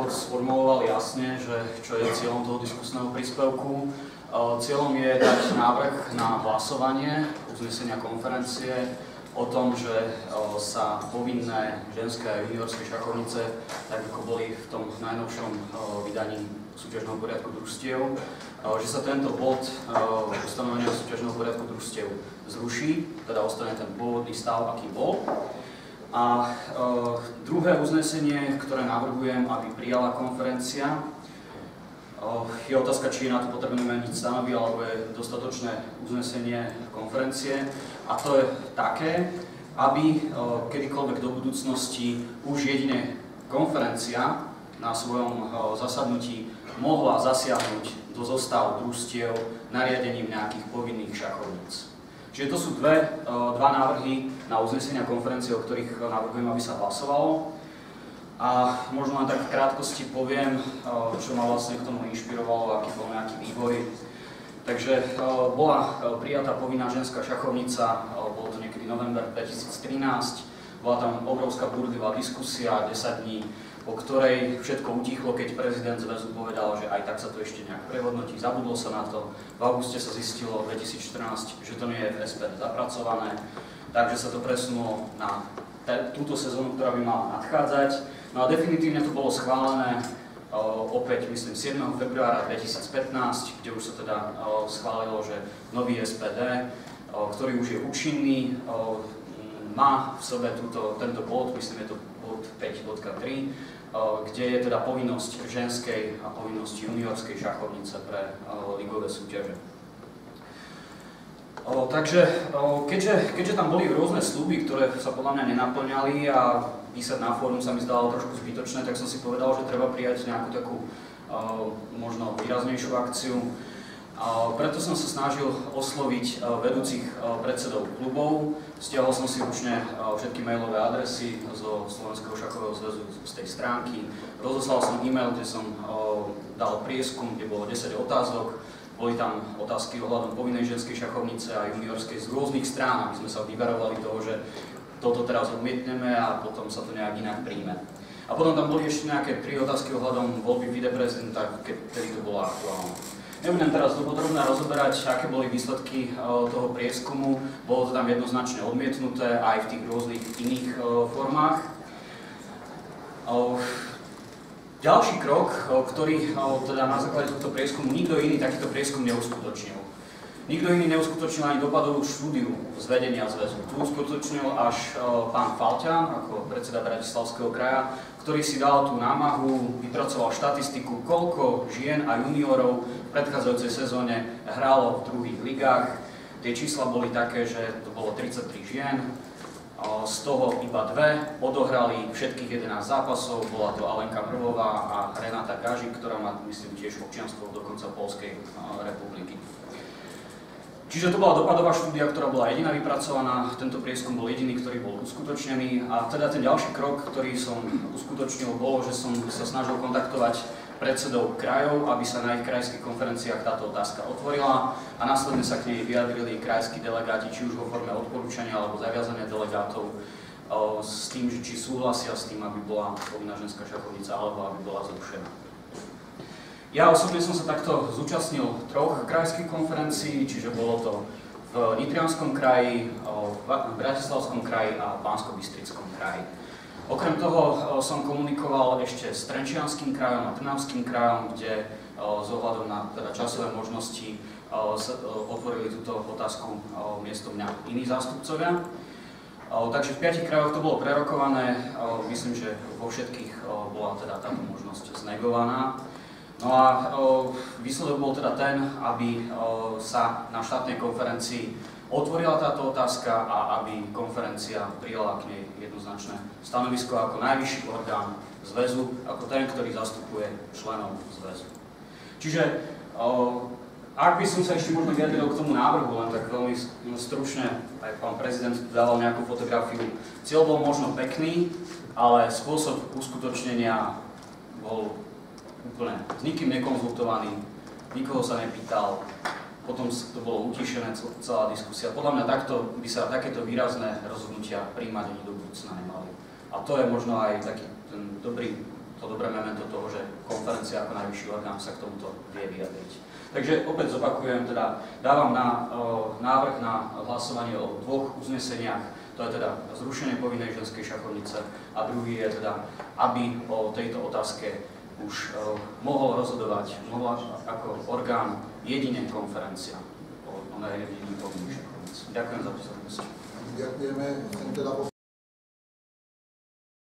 sformuloval jasne, že čo je cieľom toho diskusného príspevku. Cieľom je dať návrh na hlasovanie uznesenia konferencie o tom, že sa povinné ženské a juniorské šachovnice, tak ako boli v tom najnovšom vydaní súťažného poriadku družstiev, že sa tento bod ustanovenia súťažného poriadku družstiev zruší, teda ostane ten pôvodný stav, aký bol. A druhé uznesenie, ktoré navrhujem, aby prijala konferencia, je otázka, či je na to potrebné meniť stanovy, alebo je dostatočné uznesenie konferencie. A to je také, aby kedykoľvek do budúcnosti už jedine konferencia na svojom zasadnutí mohla zasiahnuť do zostav družstiev nariadením nejakých povinných šachovníc. Čiže to sú dva návrhy na uznesenia konferencie, o ktorých navrhujem, aby sa hlasovalo. A možno len tak v krátkosti poviem, čo ma vlastne k tomu inšpirovalo, aký bol nejaký vývoj. Takže bola prijatá povinná ženská šachovnica, bolo to niekedy november 2013. Bola tam obrovská búrlivá diskusia, 10 dní, po ktorej všetko utichlo, keď prezident zväzu povedal, že aj tak sa to ešte nejak prehodnotí. Zabudlo sa na to. V auguste sa zistilo 2014, že to nie je v SPD zapracované, takže sa to presunulo na túto sezónu, ktorá by mala nadchádzať. No a definitívne to bolo schválené opäť, myslím, 7. februára 2015, kde už sa teda schválilo, že nový SPD, ktorý už je účinný, má v sebe tento bod, myslím, je to bod 5.3, kde je teda povinnosť ženskej a povinnosť juniorskej šachovnice pre ligové súťaže. Takže, keďže tam boli rôzne sľuby, ktoré sa podľa mňa nenaplňali a písať na fórum sa mi zdalo trošku zbytočné, tak som si povedal, že treba prijať nejakú takú možno výraznejšiu akciu. Preto som sa snažil osloviť vedúcich predsedov klubov. Stiahol som si ručne všetky mailové adresy zo Slovenského šachového zväzu z tej stránky. Rozoslal som e-mail, kde som dal prieskum, kde bolo 10 otázok. Boli tam otázky ohľadom povinnej ženskej šachovnice a juniorskej z rôznych strán, aby sme sa vyvarovali toho, že toto teraz odmietneme a potom sa to nejak inak príjme. A potom tam boli ešte nejaké 3 otázky ohľadom voľby viceprezidenta, kedy to bolo aktuálne. Nebudem teraz dopodrobne rozoberať, aké boli výsledky toho prieskumu. Bolo to tam jednoznačne odmietnuté aj v tých rôznych iných formách. Ďalší krok, ktorý teda na základe tohto prieskumu nikto iný takýto prieskum neuskutočnil. Nikto iný neuskutočnil ani dopadovú štúdiu z vedenia zväzu. Tu uskutočnil až pán Falťan ako predseda Bratislavského kraja, ktorý si dal tú námahu, vypracoval štatistiku, koľko žien a juniorov v predchádzajúcej sezóne hralo v druhých ligách. Tie čísla boli také, že to bolo 33 žien, z toho iba 2 odohrali všetkých 11 zápasov, bola to Alenka Hrvová a Renata Gažik, ktorá má, myslím, tiež občianstvo dokonca Poľskej republiky. Čiže to bola dopadová štúdia, ktorá bola jediná vypracovaná, tento prieskum bol jediný, ktorý bol uskutočnený a teda ten ďalší krok, ktorý som uskutočnil, bolo, že som sa snažil kontaktovať predsedov krajov, aby sa na ich krajských konferenciách táto otázka otvorila a následne sa k nej vyjadrili krajskí delegáti, či už vo forme odporúčania alebo zaviazania delegátov s tým, že či súhlasia s tým, aby bola povinná ženská šachovnica alebo aby bola zrušená. Ja osobne som sa takto zúčastnil 3 krajských konferencií, čiže bolo to v Nitrianskom kraji, v Bratislavskom kraji a v Banskobystrickom kraji. Okrem toho som komunikoval ešte s Trenčianskym krajom a Trnavským krajom, kde s ohľadom na teda časové možnosti otvorili túto otázku miesto mňa iní zástupcovia. Takže v 5 krajoch to bolo prerokované, myslím, že vo všetkých bola teda táto možnosť znegovaná. No a výsledok bol teda ten, aby sa na štátnej konferencii otvorila táto otázka a aby konferencia prijala k nej jednoznačné stanovisko ako najvyšší orgán zväzu, ako ten, ktorý zastupuje členov zväzu. Čiže ak by som sa ešte možno vyjadril k tomu návrhu, len tak veľmi stručne, aj pán prezident dával nejakú fotografiu. Cieľ bol možno pekný, ale spôsob uskutočnenia bol úplne s nikým nekonzultovaný, nikoho sa nepýtal, potom to bolo utišené celá diskusia. Podľa mňa takto by sa takéto výrazné rozhodnutia prijímať ani do budúcna nemali. A to je možno aj taký to dobré memento toho, že konferencia ako najvyšší orgán sa k tomuto vie vyjadriť. Takže opäť zopakujem, teda dávam návrh na hlasovanie o 2 uzneseniach. To je teda zrušenie povinnej ženskej šachovnice a druhý je teda, aby o tejto otázke už mohla ako orgán jedine konferencia o nariadení povinnej šachovnice. Ďakujem za pozornosť. Ďakujeme. Chcem teda